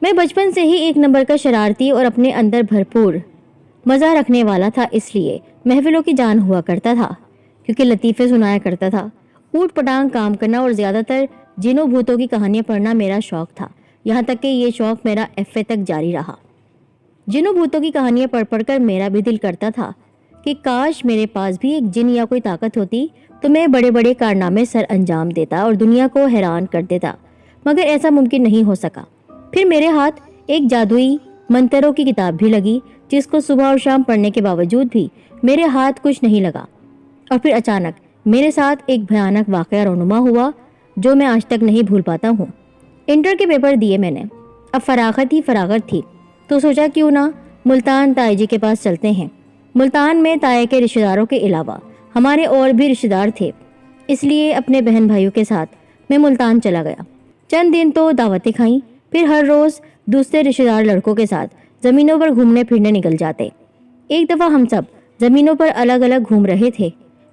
میں بچپن سے ہی ایک نمبر کا شرارتی اور اپنے اندر بھرپور مزہ رکھنے والا تھا، اس لیے محفلوں کی جان ہوا کرتا تھا، کیونکہ لطیفے سنایا کرتا تھا۔ اوٹ پٹانگ کام کرنا اور زیادہ تر جنوں بھوتوں کی کہانیاں پڑھنا میرا شوق تھا، یہاں تک کہ یہ شوق میرا ایف اے تک جاری رہا۔ جنوں بھوتوں کی کہانیاں پڑھ پڑھ کر میرا بھی دل کرتا تھا کہ کاش میرے پاس بھی ایک جن یا کوئی طاقت ہوتی تو میں بڑے بڑے کارنامے سر انجام دیتا اور دنیا کو حیران کر دیتا، مگر ایسا ممکن نہیں ہو سکا۔ پھر میرے ہاتھ ایک جادوئی منتروں کی کتاب بھی لگی، جس کو صبح اور شام پڑھنے کے باوجود بھی میرے ہاتھ کچھ نہیں لگا، اور پھر اچانک میرے ساتھ ایک بھیانک واقعہ رونما ہوا جو میں آج تک نہیں بھول پاتا ہوں۔ انٹر کے پیپر دیے میں نے، اب فراغت ہی فراغت تھی، تو سوچا کیوں نہ ملتان تائی جی کے پاس چلتے ہیں۔ ملتان میں تائی کے رشتہ داروں کے علاوہ ہمارے اور بھی رشتہ دار تھے، اس لیے اپنے بہن بھائیوں کے ساتھ میں ملتان چلا گیا۔ چند دن تو دعوتیں کھائیں، پھر ہر روز دوسرے رشتہ دار لڑکوں کے ساتھ زمینوں پر گھومنے پھرنے نکل جاتے۔ ایک دفعہ ہم سب زمینوں پر الگ الگ گھوم رہے تھے،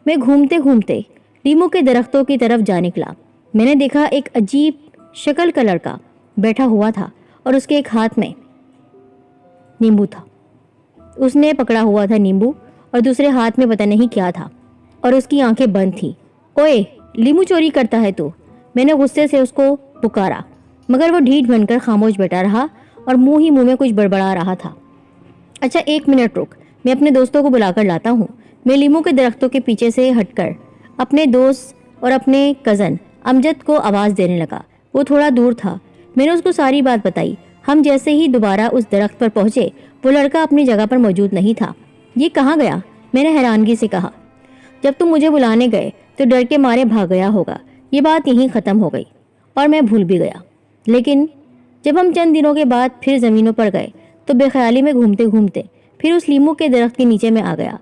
میں گھومتے گھومتے لیموں کے درختوں کی طرف جا نکلا۔ میں نے دیکھا ایک عجیب شکل کا لڑکا بیٹھا ہوا تھا اور اس کے ایک ہاتھ میں نیمبو تھا۔ اس نے پکڑا ہوا تھا نیمبو اور دوسرے ہاتھ میں پتہ نہیں کیا تھا، اور اس کی آنکھیں بند تھیں۔ اوئے، لیمو چوری کرتا ہے تو؟ میں نے غصے سے اس کو پکارا، مگر وہ ڈھیٹ بن کر خاموش بیٹھا رہا اور منہ میں کچھ بڑبڑا رہا تھا۔ اچھا ایک منٹ رک، میں اپنے دوستوں کو بلا کر لاتا ہوں۔ میں لیموں کے درختوں کے پیچھے سے ہٹ کر اپنے دوست اور اپنے کزن امجد کو آواز دینے لگا۔ وہ تھوڑا دور تھا، میں نے اس کو ساری بات بتائی۔ ہم جیسے ہی دوبارہ اس درخت پر پہنچے، وہ لڑکا اپنی جگہ پر موجود نہیں تھا۔ یہ کہاں گیا؟ میں نے حیرانگی سے کہا۔ جب تم مجھے بلانے گئے تو ڈر کے مارے بھاگ گیا ہوگا۔ یہ بات یہیں ختم ہو گئی اور میں بھول بھی گیا۔ لیکن جب ہم چند دنوں کے بعد پھر زمینوں پر گئے تو بے خیالی میں گھومتے گھومتے پھر اس لیمو کے درخت کے نیچے میں آ گیا۔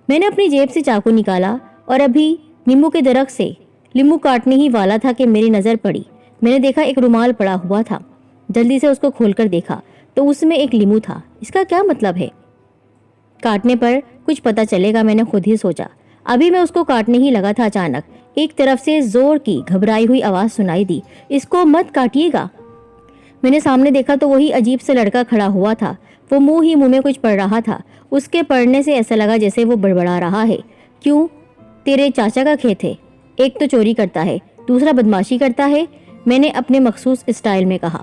میں نے اپنی جیب سے چاقو نکالا اور ابھی نیمبو کے درخت سے لیمو کاٹنے ہی والا تھا کہ میری نظر پڑی۔ میں نے دیکھا ایک رومال پڑا ہوا تھا۔ جلدی سے اس کو کھول کر دیکھا تو اس میں ایک لیمو تھا۔ اس کا کیا مطلب ہے؟ کاٹنے پر کچھ پتہ چلے گا، میں نے خود ہی سوچا۔ ابھی میں اس کو کاٹنے ہی لگا تھا، اچانک ایک طرف سے زور کی گھبرائی ہوئی آواز سنائی دی، اس کو مت کاٹیے گا۔ میں نے سامنے دیکھا تو وہی عجیب سے لڑکا کھڑا ہوا تھا۔ وہ منہ میں کچھ پڑھ رہا تھا۔ اس کے پڑھنے سے ایسا لگا جیسے وہ بڑبڑا رہا ہے۔ کیوں؟ تیرے چاچا کا کھیت ہے، ایک تو چوری کرتا ہے، دوسرا بدماشی کرتا ہے، میں نے اپنے مخصوص اسٹائل میں کہا۔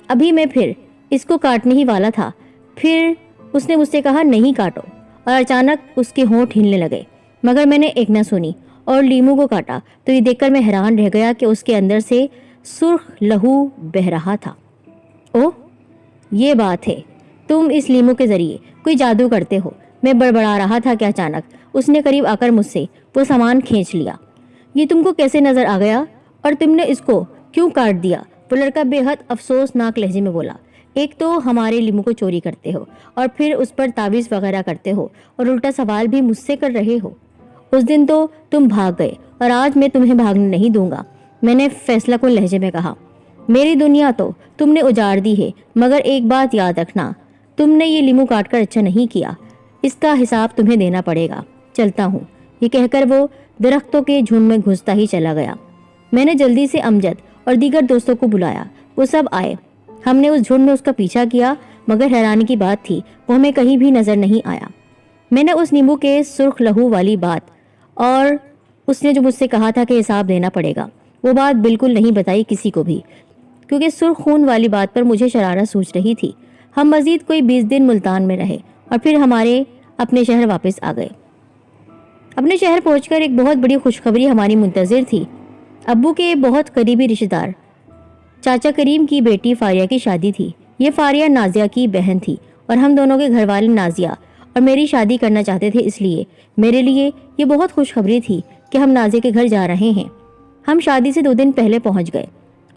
ابھی میں پھر اس کو کاٹنے ہی والا تھا، پھر اس نے مجھ سے کہا نہیں کاٹو، اور اچانک اس کے ہونٹ ہلنے لگے، مگر میں نے ایک نہ سنی اور لیمو کو کاٹا تو یہ دیکھ کر میں حیران رہ گیا کہ اس کے اندر سے سرخ لہو بہہ رہا تھا۔ اوہ، یہ بات ہے، تم اس لیمو کے ذریعے کوئی جادو کرتے ہو۔ میں بڑبڑا رہا تھا کہ اچانک اس نے قریب آ کر مجھ سے وہ سامان کھینچ لیا۔ یہ تم کو کیسے نظر آ گیا اور تم نے اس کو کیوں کاٹ دیا؟ وہ لڑکا بے حد افسوسناک لہجے میں بولا۔ ایک تو ہمارے لیمو کو چوری کرتے ہو اور پھر اس پر تعویذ وغیرہ کرتے ہو اور الٹا سوال بھی مجھ سے کر رہے ہو۔ اس دن تو تم بھاگ گئے اور آج میں تمہیں بھاگنے نہیں دوں گا، میں نے فیصلہ کن لہجے میں کہا۔ میری دنیا تو تم نے اجاڑ دی ہے، مگر ایک بات یاد رکھنا، تم نے یہ لیمو کاٹ کر اچھا نہیں کیا، اس کا حساب تمہیں دینا پڑے گا۔ چلتا ہوں۔ یہ کہہ کر وہ درختوں کے جھنڈ میں گھستا ہی چلا گیا۔ میں نے جلدی سے امجد اور دیگر دوستوں کو بلایا، وہ سب آئے۔ ہم نے اس جھنڈ میں اس کا پیچھا کیا، مگر حیرانی کی بات تھی وہ ہمیں کہیں بھی نظر نہیں آیا۔ میں نے اس نیمبو کے سرخ لہو والی بات اور اس نے جو مجھ سے کہا تھا کہ حساب دینا پڑے گا، وہ بات بالکل نہیں بتائی کسی کو بھی، کیونکہ سرخ خون والی بات پر مجھے شرارت سوچ رہی تھی۔ ہم مزید کوئی 20 دن ملتان میں رہے اور پھر ہمارے اپنے شہر واپس آ گئے۔ اپنے شہر پہنچ کر ایک بہت بڑی خوشخبری ہماری منتظر تھی۔ ابو کے بہت قریبی رشتہ دار چاچا کریم کی بیٹی فاریہ کی شادی تھی۔ یہ فاریہ نازیہ کی بہن تھی اور ہم دونوں کے گھر والے نازیہ اور میری شادی کرنا چاہتے تھے، اس لیے میرے لیے یہ بہت خوشخبری تھی کہ ہم نازیہ کے گھر جا رہے ہیں۔ ہم شادی سے 2 دن پہلے پہنچ گئے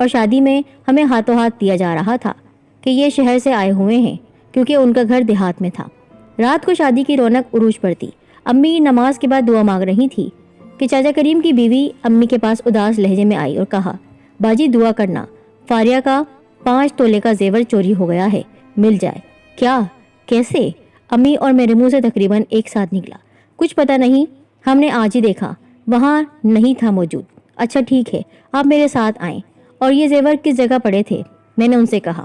اور شادی میں ہمیں ہاتھوں ہاتھ دیا جا رہا تھا کہ یہ شہر سے آئے ہوئے ہیں، کیونکہ ان کا گھر دیہات میں تھا۔ رات کو شادی کی رونق عروج پر تھی۔ امی نماز کے بعد دعا مانگ رہی تھی کہ چاچا کریم کی بیوی امی کے پاس اداس لہجے میں آئی اور کہا، باجی دعا کرنا، فاریہ کا 5 تولے کا زیور چوری ہو گیا ہے، مل جائے۔ کیا؟ کیسے؟ امی اور میرے منہ سے تقریباً ایک ساتھ نکلا، کچھ پتہ نہیں، ہم نے آج ہی دیکھا، وہاں نہیں تھا موجود۔ اچھا ٹھیک ہے، آپ میرے ساتھ آئیں۔ اور یہ زیور کس جگہ پڑے تھے؟ میں نے ان سے کہا۔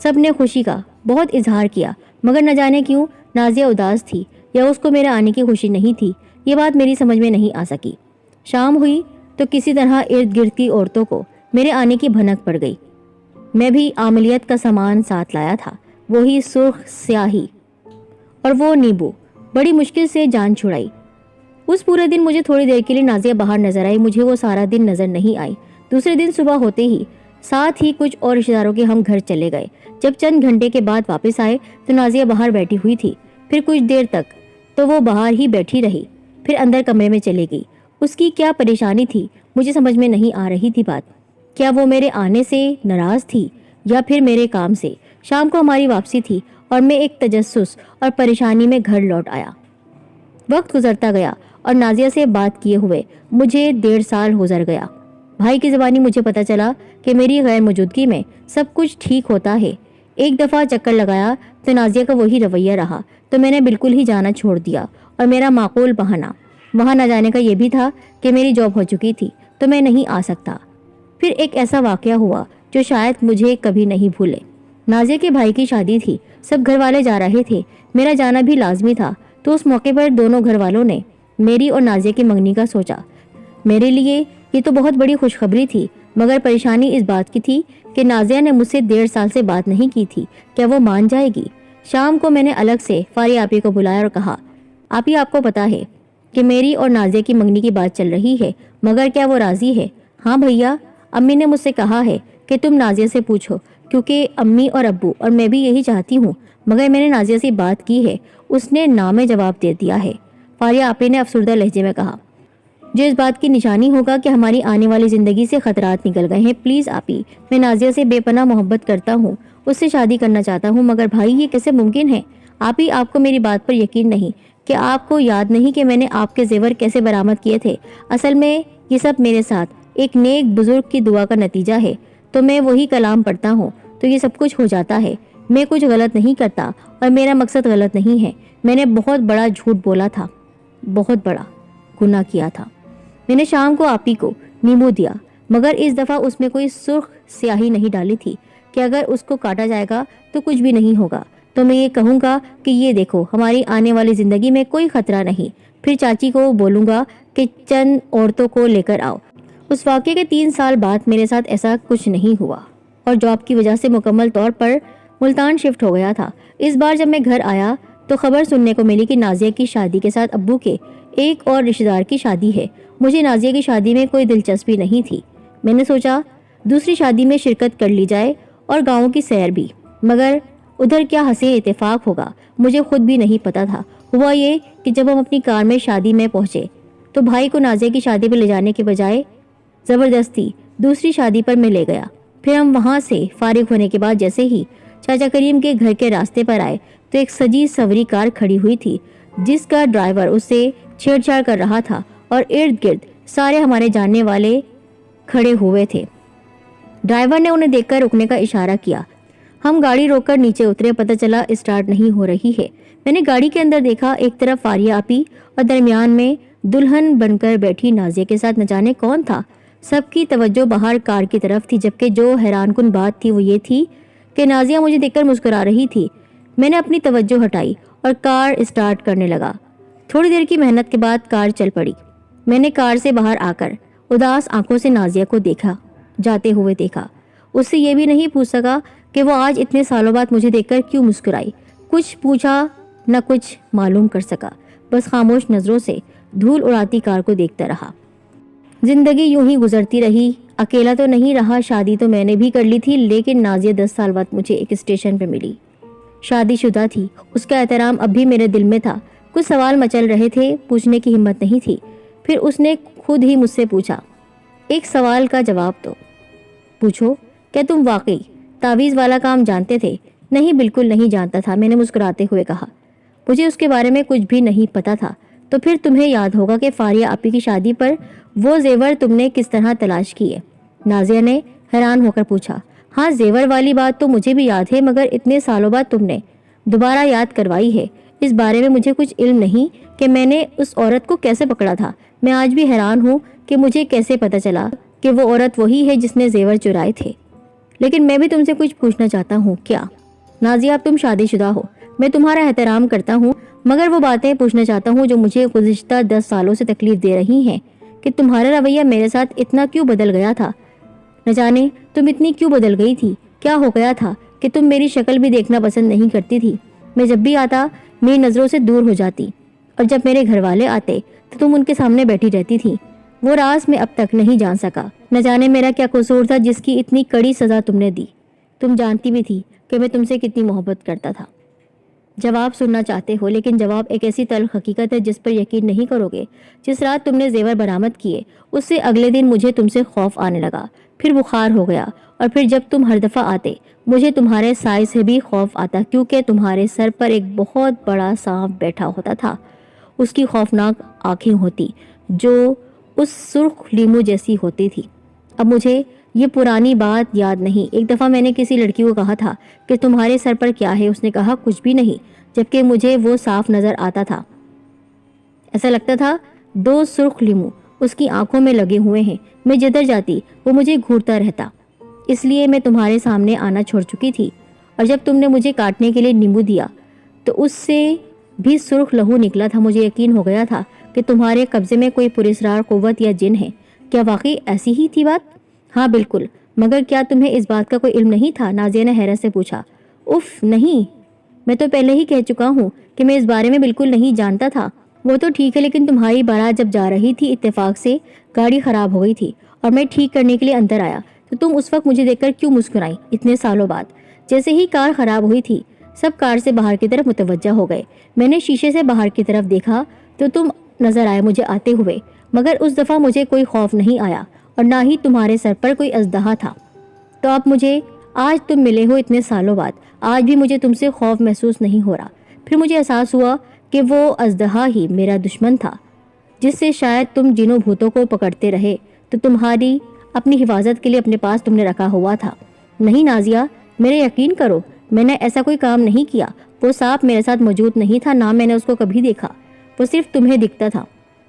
سب نے خوشی کا بہت اظہار کیا، مگر نہ جانے کیوں نازیہ اداس تھی یا اس کو میرے آنے کی خوشی نہیں تھی، یہ بات میری سمجھ میں نہیں آ سکی۔ شام ہوئی تو کسی طرح ارد گرد کی عورتوں کو میرے آنے کی بھنک پڑ گئی۔ میں بھی عاملیت کا سامان ساتھ لایا تھا، وہی سرخ سیاہی اور وہ نیبو۔ بڑی مشکل سے جان چھڑائی۔ اس پورے دن مجھے تھوڑی دیر کے لیے نازیہ باہر نظر آئی، مجھے وہ سارا دن نظر نہیں آئی۔ دوسرے دن صبح ہوتے ہی ساتھ ہی کچھ اور رشتہ داروں کے ہم گھر چلے گئے۔ جب چند گھنٹے کے بعد واپس آئے تو نازیہ باہر بیٹھی ہوئی تھی، پھر کچھ دیر تک تو وہ باہر ہی بیٹھی رہی، پھر اندر کمرے میں چلی گئی۔ اس کی کیا پریشانی تھی مجھے سمجھ میں نہیں آ رہی تھی بات۔ کیا وہ میرے آنے سے ناراض تھی یا پھر میرے کام سے؟ شام کو ہماری واپسی تھی اور میں ایک تجسس اور پریشانی میں گھر لوٹ آیا۔ وقت گزرتا گیا اور نازیہ سے بات کیے ہوئے مجھے 1.5 سال گزر گیا۔ بھائی کی زبانی مجھے پتا چلا کہ میری غیر موجودگی میں سب کچھ ٹھیک ہوتا ہے۔ ایک دفعہ چکر لگایا تو نازیہ کا وہی رویہ رہا تو میں نے بالکل ہی جانا چھوڑ دیا، اور میرا معقول بہانہ وہاں نہ جانے کا یہ بھی تھا کہ میری جاب ہو چکی تھی تو میں نہیں آ سکتا۔ پھر ایک ایسا واقعہ ہوا جو شاید مجھے کبھی نہیں بھولے۔ نازیہ کے بھائی کی شادی تھی، سب گھر والے جا رہے تھے، میرا جانا بھی لازمی تھا، تو اس موقع پر دونوں گھر والوں نے میری اور نازیہ کی منگنی کا سوچا۔ میرے لیے یہ تو بہت بڑی خوشخبری تھی، مگر پریشانی اس بات کی تھی کہ نازیہ نے مجھ سے 1.5 سال سے بات نہیں کی تھی، کیا وہ مان جائے گی؟ شام کو میں نے الگ سے فاریہ آپی کو بلایا اور کہا، آپی آپ کو پتا ہے کہ میری اور نازیہ کی منگنی کی بات چل رہی ہے، مگر کیا وہ راضی ہے؟ ہاں بھیا، امی نے مجھ سے کہا ہے کہ تم نازیہ سے پوچھو، کیونکہ امی اور ابو اور میں بھی یہی چاہتی ہوں، مگر میں نے نازیہ سے بات کی ہے، اس نے نام جواب دے دیا ہے۔ فاریہ آپی نے افسردہ لہجے میں کہا، جو اس بات کی نشانی ہوگا کہ ہماری آنے والی زندگی سے خطرات نکل گئے ہیں۔ پلیز آپی، میں نازیہ سے بے پناہ محبت کرتا ہوں، اس سے شادی کرنا چاہتا ہوں، مگر بھائی یہ کیسے ممکن ہے؟ آپی آپ کو میری بات پر یقین نہیں کہ آپ کو یاد نہیں کہ میں نے آپ کے زیور کیسے برآمد کیے تھے؟ اصل میں یہ سب میرے ساتھ ایک نیک بزرگ کی دعا کا نتیجہ ہے، تو میں وہی کلام پڑھتا ہوں تو یہ سب کچھ ہو جاتا ہے۔ میں کچھ غلط نہیں کرتا اور میرا مقصد غلط نہیں ہے۔ میں نے بہت بڑا جھوٹ بولا تھا، بہت بڑا گناہ کیا تھا۔ میں نے شام کو آپی کو نیمبو دیا، مگر اس دفعہ اس میں کوئی سرخ سیاہی نہیں ڈالی تھی کہ اگر اس کو کاٹا جائے گا تو کچھ بھی نہیں ہوگا، تو میں یہ کہوں گا کہ یہ دیکھو ہماری آنے والی زندگی میں کوئی خطرہ نہیں۔ پھر چاچی کو بولوں گا کہ چند عورتوں کو لے کر آؤ۔ اس واقعے کے 3 سال بعد میرے ساتھ ایسا کچھ نہیں ہوا، اور جاب کی وجہ سے مکمل طور پر ملتان شفٹ ہو گیا تھا۔ اس بار جب میں گھر آیا تو خبر سننے کو ملی کہ نازیہ کی شادی کے ساتھ ابو کے ایک اور رشتہ دار کی شادی ہے۔ مجھے نازیہ کی شادی میں کوئی دلچسپی نہیں تھی۔ میں نے سوچا دوسری شادی میں شرکت کر لی جائے اور گاؤں کی سیر بھی، مگر ادھر کیا حسین اتفاق ہوگا مجھے خود بھی نہیں پتا تھا۔ ہوا یہ کہ جب ہم اپنی کار میں شادی میں پہنچے تو بھائی کو نازیہ کی شادی پر لے جانے کے بجائے زبردستی دوسری شادی پر میں لے گیا۔ پھر ہم وہاں سے فارغ ہونے کے بعد جیسے ہی چاچا کریم کے گھر کے راستے پر آئے تو ایک سجی سوری کار کھڑی ہوئی تھی جس کا ڈرائیور اس سے چھیڑ چھاڑ کر رہا تھا، اور ارد گرد سارے ہمارے جاننے والے کھڑے ہوئے تھے۔ ڈرائیور نے انہیں دیکھ کر رکنے کا اشارہ کیا۔ ہم گاڑی روک کر نیچے اترے، پتہ چلا اسٹارٹ نہیں ہو رہی ہے۔ میں نے گاڑی کے اندر دیکھا، ایک طرف فاریہ آپی اور درمیان میں دلہن بن کر بیٹھی نازیہ کے ساتھ نہ جانے کون تھا۔ سب کی توجہ باہر کار کی طرف تھی، جبکہ جو حیران کن بات تھی وہ یہ تھی کہ نازیہ مجھے دیکھ کر مسکرا رہی تھی۔ میں نے اپنی توجہ ہٹائی اور کار اسٹارٹ کرنے لگا۔ تھوڑی دیر کی محنت کے بعد کار چل پڑی۔ میں نے کار سے باہر آ کر اداس آنکھوں سے نازیہ کو دیکھا، جاتے ہوئے دیکھا۔ اس سے یہ بھی نہیں پوچھ سکا کہ وہ آج اتنے سالوں بعد مجھے دیکھ کر کیوں مسکرائی۔ کچھ پوچھا نہ کچھ معلوم کر سکا، بس خاموش نظروں سے دھول اڑاتی کار کو دیکھتا رہا۔ زندگی یوں ہی گزرتی رہی۔ اکیلا تو نہیں رہا، شادی تو میں نے بھی کر لی تھی، لیکن نازیہ 10 سال بعد مجھے ایک اسٹیشن پہ ملی۔ شادی شدہ تھی، اس کا احترام اب بھی میرے دل میں تھا۔ کچھ سوال مچل رہے تھے، پوچھنے کی ہمت نہیں تھی۔ پھر اس نے خود ہی مجھ سے پوچھا، ایک سوال کا جواب دو۔ پوچھو، کیا تم واقعی تعویذ والا کام جانتے تھے؟ نہیں، بالکل نہیں جانتا تھا، میں نے مسکراتے ہوئے کہا۔ مجھے اس کے بارے میں کچھ بھی نہیں پتا تھا۔ تو پھر تمہیں یاد ہوگا کہ فاریہ آپی کی شادی پر وہ زیور تم نے کس طرح تلاش کیے؟ نازیہ نے حیران ہو کر پوچھا۔ ہاں، زیور والی بات تو مجھے بھی یاد ہے، مگر اتنے سالوں بعد تم نے دوبارہ یاد کروائی ہے۔ اس بارے میں مجھے کچھ علم نہیں کہ میں نے اس عورت کو کیسے پکڑا تھا۔ میں آج بھی حیران ہوں کہ مجھے کیسے پتا چلا کہ وہ عورت وہی ہے جس نے زیور چرائے تھے۔ لیکن میں بھی تم سے کچھ پوچھنا چاہتا ہوں. کیا؟ نازیہ اب تم شادی شدہ ہو، میں تمہارا احترام کرتا ہوں، مگر وہ باتیں پوچھنا چاہتا ہوں جو مجھے گزشتہ 10 سالوں سے تکلیف دے رہی ہیں کہ تمہارا رویہ میرے ساتھ اتنا کیوں بدل گیا تھا؟ نہ جانے تم اتنی کیوں بدل گئی تھی؟ کیا ہو گیا تھا کہ تم میری شکل بھی دیکھنا پسند نہیں کرتی تھی؟ میں جب بھی آتا میری نظروں سے دور ہو جاتی، اور جب میرے گھر والے آتے تو تم ان کے سامنے بیٹھی رہتی تھی. وہ راز میں اب تک نہیں جان سکا. نہ جانے میرا کیا قصور تھا جس کی اتنی کڑی سزا تم نے دی. تم جانتی بھی تھی کہ میں تم سے کتنی محبت کرتا تھا. جواب سننا چاہتے ہو، لیکن جواب ایک ایسی تلخ حقیقت ہے جس پر یقین نہیں کرو گے. جس رات تم نے زیور برآمد کیے اس سے اگلے دن مجھے تم سے خوف آنے لگا، پھر بخار ہو گیا، اور پھر جب تم ہر دفعہ آتے مجھے تمہارے سائے سے بھی خوف آتا، کیونکہ تمہارے سر پر ایک بہت بڑا سانپ بیٹھا ہوتا تھا. اس کی خوفناک آنکھیں ہوتی جو اس سرخ لیمو جیسی ہوتی تھی. اب مجھے یہ پرانی بات یاد نہیں. ایک دفعہ میں نے کسی لڑکی کو کہا تھا کہ تمہارے سر پر کیا ہے. اس نے کہا کچھ بھی نہیں، جبکہ مجھے وہ صاف نظر آتا تھا. ایسا لگتا تھا 2 سرخ لیمو اس کی آنکھوں میں لگے ہوئے ہیں. میں جدھر جاتی وہ مجھے گھورتا رہتا. اس لیے میں تمہارے سامنے آنا چھوڑ چکی تھی. اور جب تم نے مجھے کاٹنے کے لیے نیمبو دیا تو اس سے بھی سرخ لہو نکلا تھا. مجھے یقین ہو گیا تھا کہ تمہارے قبضے میں کوئی پراسرار قوت یا جن ہے. کیا واقعی ایسی ہی تھی بات؟ ہاں بالکل. مگر کیا تمہیں اس بات کا کوئی علم نہیں تھا؟ نازیہ نے حیرت سے پوچھا. اف نہیں، میں تو پہلے ہی کہہ چکا ہوں کہ میں اس بارے میں بالکل نہیں جانتا تھا. وہ تو ٹھیک ہے، لیکن تمہاری بارات جب جا رہی تھی اتفاق سے گاڑی خراب ہو گئی تھی اور میں ٹھیک کرنے کے لیے اندر آیا تو تم اس وقت مجھے دیکھ کر کیوں مسکرائی اتنے سالوں بعد؟ جیسے ہی کار خراب ہوئی تھی سب کار سے باہر کی طرف متوجہ ہو گئے. میں نے شیشے سے باہر کی طرف دیکھا تو تم نظر آئے مجھے آتے ہوئے، مگر اس دفعہ مجھے کوئی خوف نہیں آیا اور نہ ہی تمہارے سر پر کوئی اژدہا تھا. تو اب مجھے آج تم ملے ہو اتنے سالوں بعد، آج بھی مجھے تم سے خوف محسوس نہیں ہو رہا. پھر مجھے احساس ہوا کہ وہ اژدہا ہی میرا دشمن تھا جس سے شاید تم جنوں بھوتوں کو پکڑتے رہے تو تمہاری اپنی حفاظت کے لیے اپنے پاس تم نے رکھا ہوا تھا. نہیں نازیہ، میرے یقین کرو، میں نے ایسا کوئی کام نہیں کیا. وہ سانپ میرے ساتھ موجود نہیں تھا، نہ میں نے اس کو کبھی دیکھا. وہ صرف تمہیں دکھتا تھا.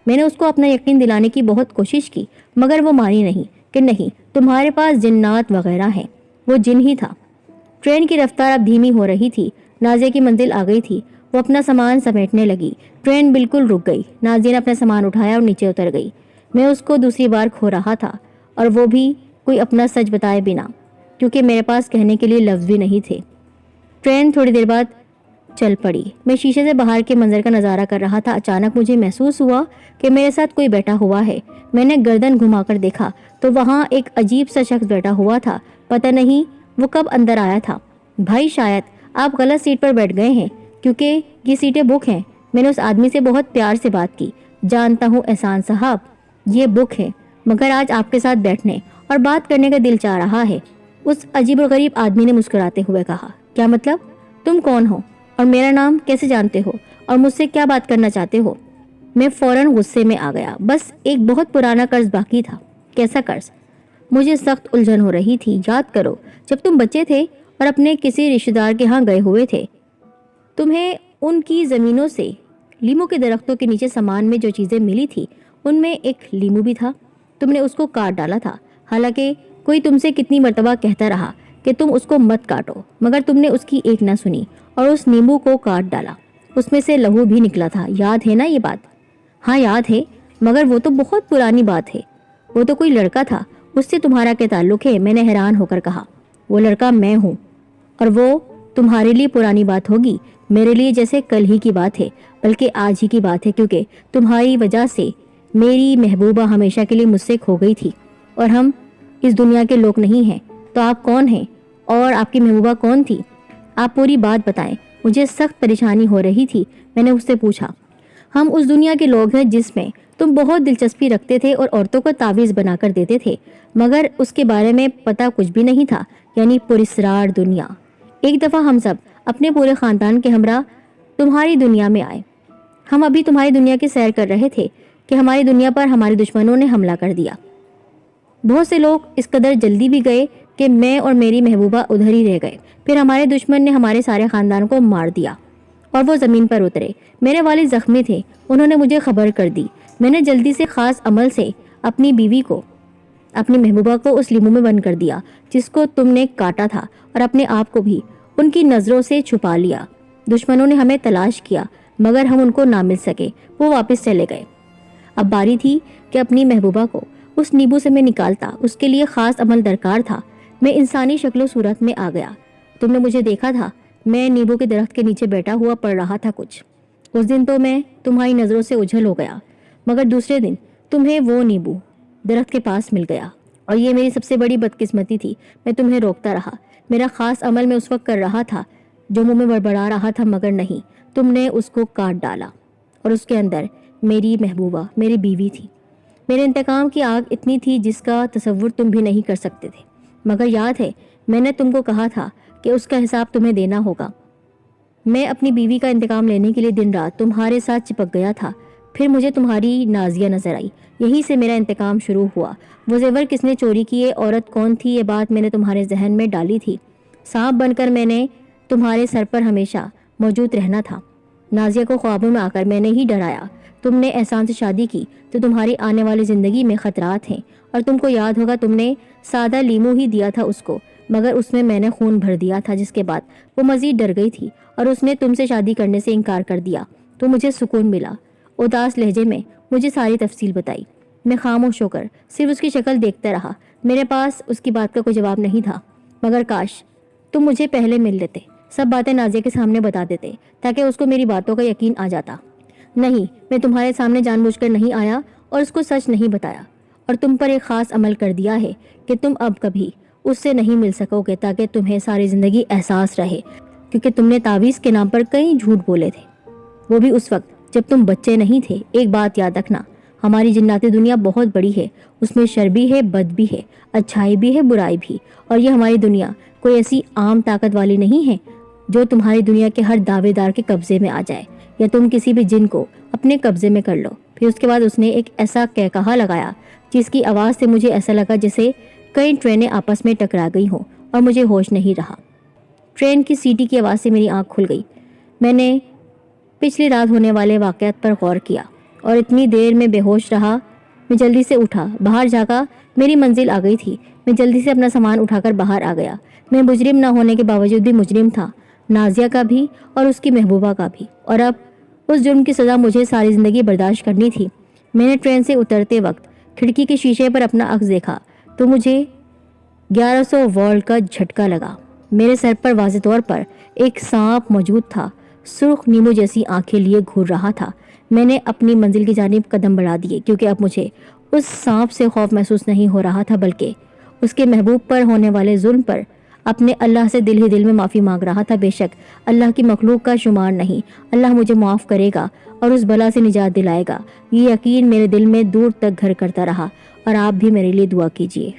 میں نے اس کو اپنا یقین دلانے کی بہت کوشش کی، مگر وہ مانی نہیں کہ نہیں تمہارے پاس جنات وغیرہ ہیں. وہ جن ہی تھا. ٹرین کی رفتار اب دھیمی ہو رہی تھی. نازیہ کی منزل آ گئی تھی. وہ اپنا سامان سمیٹنے لگی. ٹرین بالکل رک گئی. نازیہ نے اپنا سامان اٹھایا اور نیچے اتر گئی. میں اس کو دوسری بار کھو رہا تھا، اور وہ بھی کوئی اپنا سچ بتائے بنا، کیونکہ میرے پاس کہنے کے لیے لفظ بھی نہیں تھے. ٹرین تھوڑی دیر بعد چل پڑی. میں شیشے سے باہر کے منظر کا نظارہ کر رہا تھا. اچانک مجھے محسوس ہوا کہ میرے ساتھ کوئی بیٹھا ہوا ہے. میں نے گردن گھما کر دیکھا تو وہاں ایک عجیب سا شخص بیٹھا ہوا تھا. پتہ نہیں وہ کب اندر آیا تھا. بھائی شاید آپ غلط سیٹ پر بیٹھ گئے ہیں، کیونکہ یہ سیٹیں بک ہیں. میں نے اس آدمی سے بہت پیار سے بات کی. جانتا ہوں احسان صاحب، یہ بک ہے، مگر آج آپ کے ساتھ بیٹھنے اور بات کرنے کا دل چاہ رہا ہے. اس عجیب و غریب آدمی نے مسکراتے ہوئے کہا. کیا مطلب؟ تم کون ہو اور میرا نام کیسے جانتے ہو اور مجھ سے کیا بات کرنا چاہتے ہو؟ میں فوراً غصے میں آ گیا. بس ایک بہت پرانا قرض باقی تھا. کیسا قرض؟ مجھے سخت الجھن ہو رہی تھی. یاد کرو جب تم بچے تھے اور اپنے کسی رشتہ دار کے ہاں گئے ہوئے تھے، تمہیں ان کی زمینوں سے لیمو کے درختوں کے نیچے سامان میں جو چیزیں ملی تھی ان میں ایک لیمو بھی تھا. تم نے اس کو کاٹ ڈالا تھا، حالانکہ کوئی تم سے کتنی مرتبہ کہتا رہا کہ تم اس کو مت کاٹو، مگر تم نے اس کی ایک نہ سنی اور اس نیمبو کو کاٹ ڈالا. اس میں سے لہو بھی نکلا تھا. یاد ہے نا یہ بات؟ ہاں یاد ہے، مگر وہ تو بہت پرانی بات ہے. وہ تو کوئی لڑکا تھا، اس سے تمہارا کیا تعلق ہے؟ میں نے حیران ہو کر کہا. وہ لڑکا میں ہوں، اور وہ تمہارے لیے پرانی بات ہوگی. میرے لیے جیسے کل ہی کی بات ہے، بلکہ آج ہی کی بات ہے، کیونکہ تمہاری وجہ سے میری محبوبہ ہمیشہ کے لیے مجھ سے کھو گئی تھی اور ہم اس دنیا کے لوگ نہیں ہیں. تو آپ کون ہیں اور آپ کی محبوبہ کون تھی؟ آپ پوری بات بتائیں. مجھے سخت پریشانی ہو رہی تھی. میں نے اس سے پوچھا. ہم اس دنیا کے لوگ ہیں جس میں تم بہت دلچسپی رکھتے تھے اور عورتوں کو تعویذ بنا کر دیتے تھے، مگر اس کے بارے میں پتہ کچھ بھی نہیں تھا، یعنی پراسرار دنیا. ایک دفعہ ہم سب اپنے پورے خاندان کے ہمراہ تمہاری دنیا میں آئے. ہم ابھی تمہاری دنیا کی سیر کر رہے تھے کہ ہماری دنیا پر ہمارے دشمنوں نے حملہ کر دیا. بہت سے لوگ اس قدر جلدی بھی گئے کہ میں اور میری محبوبہ ادھر ہی رہ گئے. پھر ہمارے دشمن نے ہمارے سارے خاندان کو مار دیا اور وہ زمین پر اترے. میرے والد زخمی تھے. انہوں نے مجھے خبر کر دی. میں نے جلدی سے خاص عمل سے اپنی بیوی کو اپنی محبوبہ کو اس لیمو میں بند کر دیا جس کو تم نے کاٹا تھا اور اپنے آپ کو بھی ان کی نظروں سے چھپا لیا۔ دشمنوں نے ہمیں تلاش کیا مگر ہم ان کو نہ مل سکے، وہ واپس چلے گئے۔ اب باری تھی کہ اپنی محبوبہ کو اس نیبو سے میں نکالتا، اس کے لیے خاص عمل درکار تھا۔ میں انسانی شکل و صورت میں آ گیا۔ تم نے مجھے دیکھا تھا، میں نیبو کے درخت کے نیچے بیٹھا ہوا پڑھ رہا تھا کچھ۔ اس دن تو میں تمہاری نظروں سے اجھل ہو گیا، مگر دوسرے دن تمہیں وہ نیبو درخت کے پاس مل گیا، اور یہ میری سب سے بڑی بدقسمتی تھی۔ میں تمہیں روکتا رہا، میرا خاص عمل میں اس وقت کر رہا تھا جو منہ میں بڑبڑا رہا تھا، مگر نہیں، تم نے اس کو کاٹ ڈالا، اور اس کے اندر میری محبوبہ، میری بیوی تھی۔ میرے انتقام کی آگ اتنی تھی جس کا تصور تم بھی نہیں کر سکتے تھے، مگر یاد ہے میں نے تم کو کہا تھا کہ اس کا حساب تمہیں دینا ہوگا۔ میں اپنی بیوی کا انتقام لینے کے لیے دن رات تمہارے ساتھ چپک گیا تھا۔ پھر مجھے تمہاری نازیہ نظر آئی، یہی سے میرا انتقام شروع ہوا۔ وہ زیور کس نے چوری کیے، عورت کون تھی، یہ بات میں نے تمہارے ذہن میں ڈالی تھی۔ سانپ بن کر میں نے تمہارے سر پر ہمیشہ موجود رہنا تھا۔ نازیہ کو خوابوں میں آ کر میں نے ہی ڈرایا۔ تم نے احسان سے شادی کی تو تمہاری آنے والی زندگی میں خطرات ہیں، اور تم کو یاد ہوگا تم نے سادہ لیمو ہی دیا تھا اس کو، مگر اس میں نے خون بھر دیا تھا، جس کے بعد وہ مزید ڈر گئی تھی اور اس نے تم سے شادی کرنے سے انکار کر دیا۔ تو مجھے سکون ملا۔ اداس لہجے میں مجھے ساری تفصیل بتائی۔ میں خاموش ہو کر صرف اس کی شکل دیکھتا رہا۔ میرے پاس اس کی بات کا کوئی جواب نہیں تھا، مگر کاش تم مجھے پہلے مل لیتے، سب باتیں نازیہ کے سامنے بتا دیتے تاکہ اس کو میری باتوں کا یقین آ جاتا۔ نہیں، میں تمہارے سامنے جان بوجھ کر نہیں آیا اور اس کو سچ نہیں بتایا، اور تم پر ایک خاص عمل کر دیا ہے کہ تم اب کبھی اس سے نہیں مل سکو گے، تاکہ تمہیں ساری زندگی احساس رہے، کیونکہ تم نے تعویذ کے نام پر کئی جھوٹ بولے تھے، وہ بھی اس وقت جب تم بچے نہیں تھے۔ ایک بات یاد رکھنا، ہماری جناتی دنیا بہت بڑی ہے، اس میں شر بھی ہے، بد بھی ہے، اچھائی بھی ہے، برائی بھی، اور یہ ہماری دنیا کوئی ایسی عام طاقت والی نہیں ہے جو تمہاری دنیا کے ہر دعوے دار کے قبضے میں آ جائے، یا تم کسی بھی جن کو اپنے قبضے میں کر لو۔ پھر اس کے بعد اس نے ایک ایسا کہا لگایا جس کی آواز سے مجھے ایسا لگا جیسے کئی ٹرینیں آپس میں ٹکرا گئی ہوں، اور مجھے ہوش نہیں رہا۔ ٹرین کی سیٹی کی آواز سے میری آنکھ کھل گئی۔ میں نے پچھلی رات ہونے والے واقعات پر غور کیا اور اتنی دیر میں بے ہوش رہا۔ میں جلدی سے اٹھا، باہر جھانکا، میری منزل آ گئی تھی۔ میں جلدی سے اپنا سامان اٹھا کر باہر آ گیا۔ میں مجرم نہ ہونے کے باوجود بھی مجرم تھا، نازیہ کا بھی اور اس کی محبوبہ کا بھی، اور اب اس جرم کی سزا مجھے ساری زندگی برداشت کرنی تھی۔ میں نے ٹرین سے اترتے وقت کھڑکی کے شیشے پر اپنا عکس دیکھا تو مجھے 1100 وولٹ کا جھٹکا لگا۔ میرے سر پر واضح طور پر ایک سانپ موجود تھا، سرخ نیمو جیسی آنکھیں لیے گھور رہا تھا۔ میں نے اپنی منزل کی جانب قدم بڑھا دیے، کیونکہ اب مجھے اس سانپ سے خوف محسوس نہیں ہو رہا تھا، بلکہ اس کے محبوب پر ہونے والے ظلم پر اپنے اللہ سے دل ہی دل میں معافی مانگ رہا تھا۔ بے شک اللہ کی مخلوق کا شمار نہیں، اللہ مجھے معاف کرے گا اور اس بلا سے نجات دلائے گا، یہ یقین میرے دل میں دور تک گھر کرتا رہا۔ اور آپ بھی میرے لیے دعا کیجیے۔